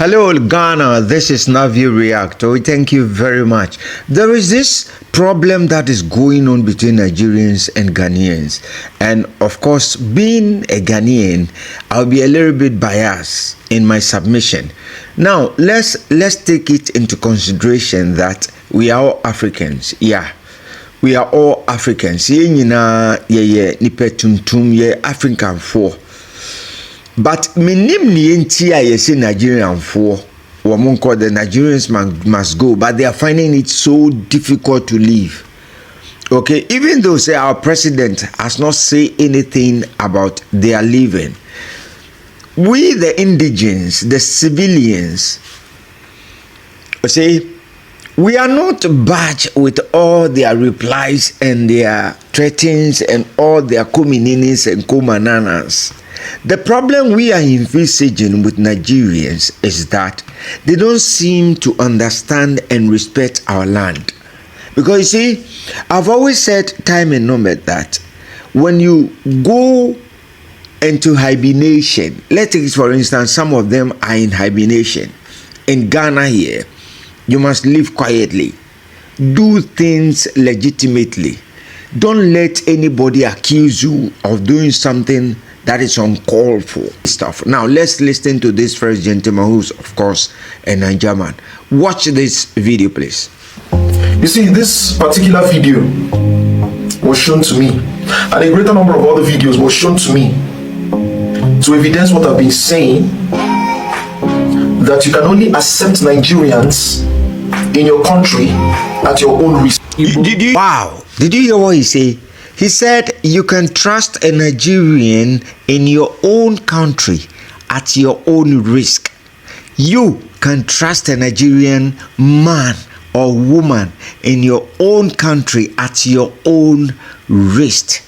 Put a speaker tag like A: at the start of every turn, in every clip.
A: Hello Ghana, this is Snapp-View Reactor. Thank you very much. There is this problem that is going on between Nigerians and Ghanaians, and of course, being a Ghanaian, I'll be a little bit biased in my submission. Now let's take it into consideration that we are all Africans. Yeah, we are all Africans. African for. But minim ni enti a yesi Nigerian for women call the Nigerians must go, but they are finding it so difficult to leave. Okay, even though say our president has not said anything about their leaving, we the indigents, the civilians, say we are not badged with all their replies and their threats and all their comininis and comananas. The problem we are envisaging with Nigerians is that they don't seem to understand and respect our land. Because you see, I've always said time and number that when you go into hibernation, let's take it for instance, some of them are in hibernation. In Ghana here, you must live quietly. Do things legitimately. Don't let anybody accuse you of doing something that is uncalled for stuff. Now let's listen to this first gentleman, who's of course a Naija man. Watch this video, please.
B: You see, this particular video was shown to me, and a greater number of other videos was shown to me to evidence what I've been saying, that you can only accept Nigerians in your country at your own risk.
A: Wow, did you hear what he said? He said you can trust a Nigerian in your own country at your own risk. You can trust a Nigerian man or woman in your own country at your own risk.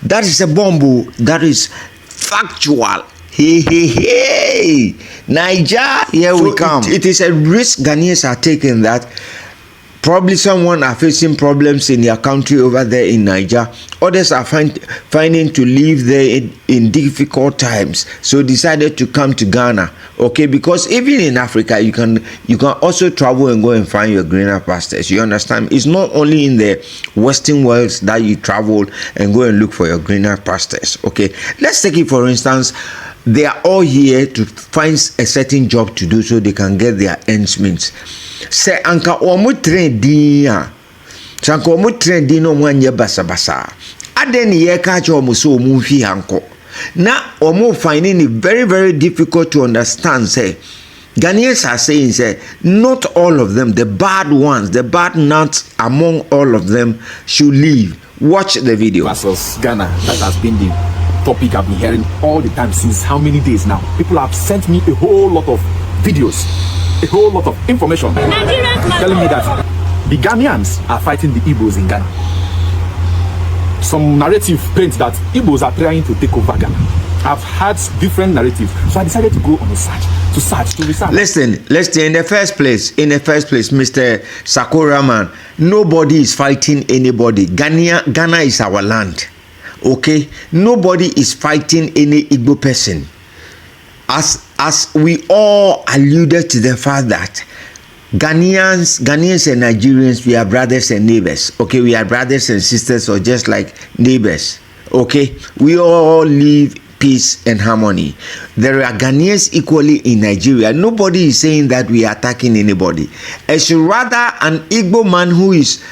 A: That is a bomb. That is factual. Hey. Naija, here so we come. It is a risk Ghanaians are taking, that probably someone are facing problems in their country over there in Naija. Others are finding to live there in difficult times, so decided to come to Ghana. Okay, because even in Africa, you can also travel and go and find your greener pastures. You understand? It's not only in the Western world that you travel and go and look for your greener pastures. Okay, let's take it for instance. They are all here to find a certain job to do so they can get their ends meet. Say anka omu trending sanka omu trending no mwanye basa aden ye ka cha omu so omu fi hanko na omu finding it very, very difficult to understand. Say Ghanaians are saying, say not all of them, the bad ones, the bad nuts among all of them should leave. Watch the video.
C: Versus Ghana, that has been the topic I've been hearing all the time since how many days now. People have sent me a whole lot of videos, a whole lot of information telling me that the Ghanaians are fighting the Igbos in Ghana. Some narrative paint that Igbos are trying to take over Ghana. I've had different narratives, so I decided to go on a search, to research.
A: Listen, in the first place, Mr. Sakura man, nobody is fighting anybody. Ghana is our land. Okay, nobody is fighting any Igbo person. As we all alluded to the fact that Ghanaians and Nigerians, we are brothers and neighbors. Okay, we are brothers and sisters, or just like neighbors. Okay, we all live peace and harmony. There are Ghanaians equally in Nigeria. Nobody is saying that we are attacking anybody. It's rather an Igbo man who is,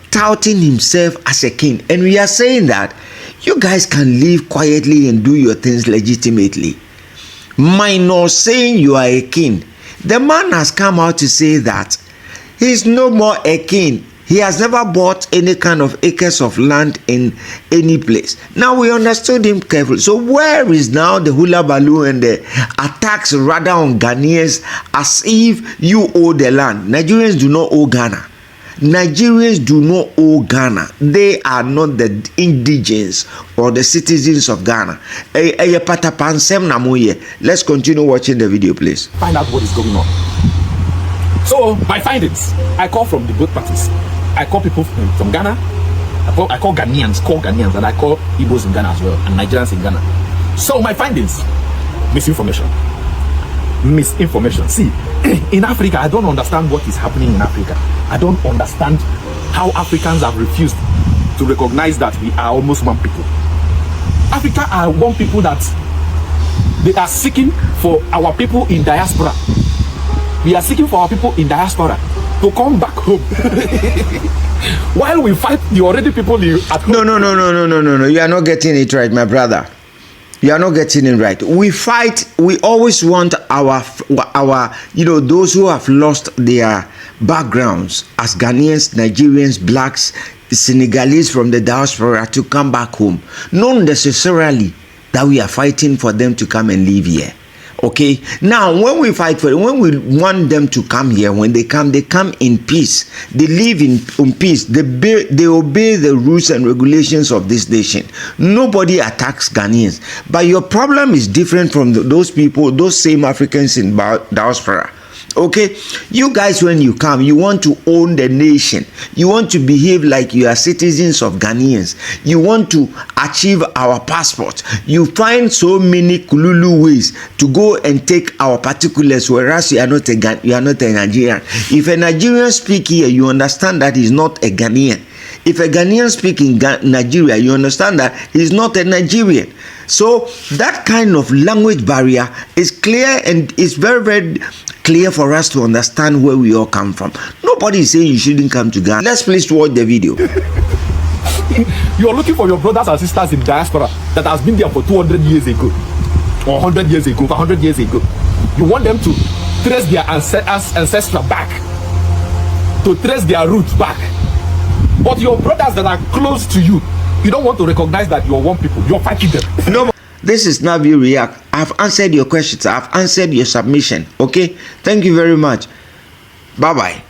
A: touting himself as a king, and we are saying that you guys can live quietly and do your things legitimately, minus saying you are a king. The man has come out to say that he's no more a king. He has never bought any kind of acres of land in any place. Now we understood him carefully. So where is now the hula baloo and the attacks rather on Ghanaians as if you owe the land? Nigerians do not owe Ghana. Nigerians do not owe Ghana. They are not the indigents or the citizens of Ghana. Let's continue watching the video, please.
C: Find out what is going on. So, my findings, I call from the both parties. I call people from Ghana. I call Ghanaians, and I call Igbos in Ghana as well, and Nigerians in Ghana. So, my findings, misinformation. misinformation. See, in Africa, I don't understand what is happening in Africa. I don't understand how Africans have refused to recognize that we are almost one people. Africa are one people that they are seeking for our people in diaspora. We are seeking for our people in diaspora to come back home. While we fight the already people at home.
A: No. You are not getting it right, my brother. You are not getting it right. We fight. We always want our those who have lost their backgrounds as Ghanaians, Nigerians, blacks, Senegalese from the diaspora to come back home. Not necessarily that we are fighting for them to come and live here. Okay, now when we fight for them, when we want them to come here, when they come in peace. They live in peace. They obey the rules and regulations of this nation. Nobody attacks Ghanaians. But your problem is different from those people, those same Africans in diaspora. Okay, you guys, when you come, you want to own the nation. You want to behave like you are citizens of Ghanaians. You want to achieve our passport. You find so many kululu ways to go and take our particulars, whereas you are not a Nigerian. If a Nigerian speak here, you understand that he's not a Ghanaian. If a Ghanaian speak in Nigeria, you understand that he's not a Nigerian. So that kind of language barrier is clear, and it's very, very clear for us to understand where we all come from. Nobody is saying you shouldn't come to Ghana. Let's please watch the video.
C: You are looking for your brothers and sisters in diaspora that has been there for 200 years ago, or 100 years ago, 100 years ago. You want them to trace their ancestral back, to trace their roots back. But your brothers that are close to you, you don't want to recognize that you're one people. You're fighting them.
A: No. This is Snapp-View React. I've answered your questions. I've answered your submission. Okay? Thank you very much. Bye-bye.